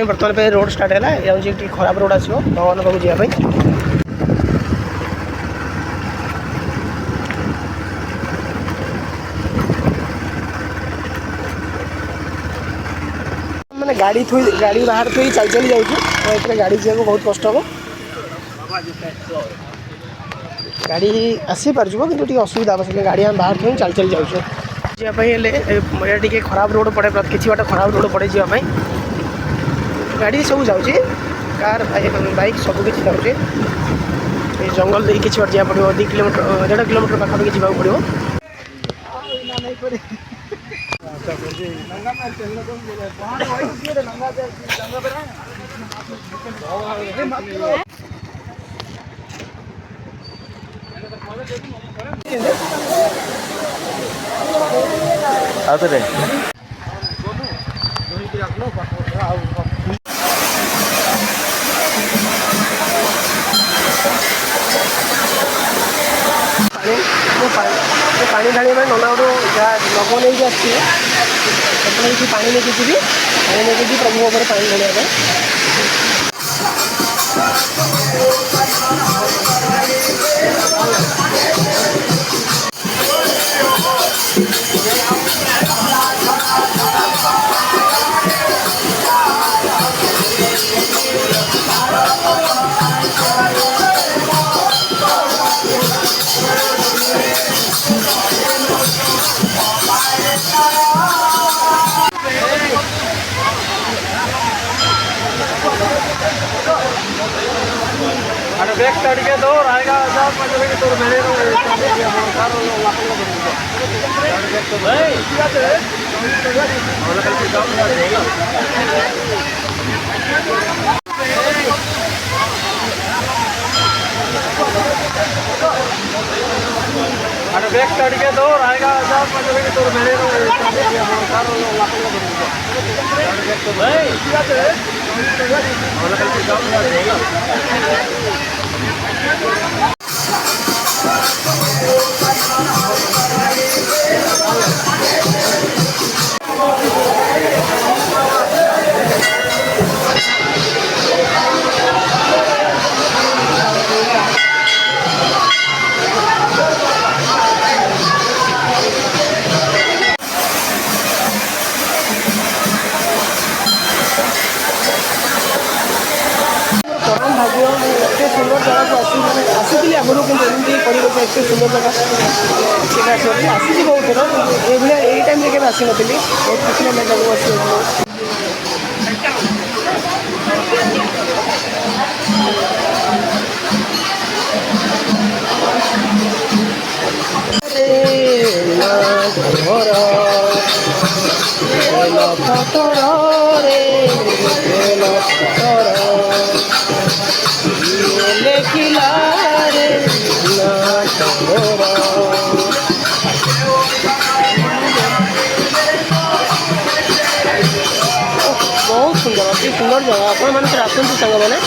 बर्तमान पे road start है ये खराब रोड आसो भगवान पाक जावाई मैंने गाड़ी बाहर थोड़ी चल चल जाऊँ तो गाड़ी जाक बहुत कष्ट हम गाड़ी आसी पार कि असुविधा हम से गाड़ी आम बाहर थोड़ी चल चल जाऊँ जावाई खराब रोड पड़े किसी बाट खराब रोड पड़े जावाई गाड़ी सब जाऊँगी कार बाइक सब किसी जाऊँगी जंगल दे किसी बाट जा पड़ो 2 किलोमीटर 1.5 किलोमीटर पाखापाखि जावाक पड़ो पानी ढाणी में नना गोटे जहाँ लग नहीं आसी पानी लेके जी पानी लेके जी प्रभु ऊपर पानी ढाणिया अरे बैग तड़के दो आएगा तो मेरे अरे बैग तड़के दो आएगा तो मेरे सुंदर जगह को आसी आगुरी कि परिवेश एत सुंदर जगह आसी बहुत थर ये टाइम के आसी नी बहुत खुशी लगे जगह बहुत सुंदर अति सुंदर जगह आपण मैंने आसतु सांग मैंने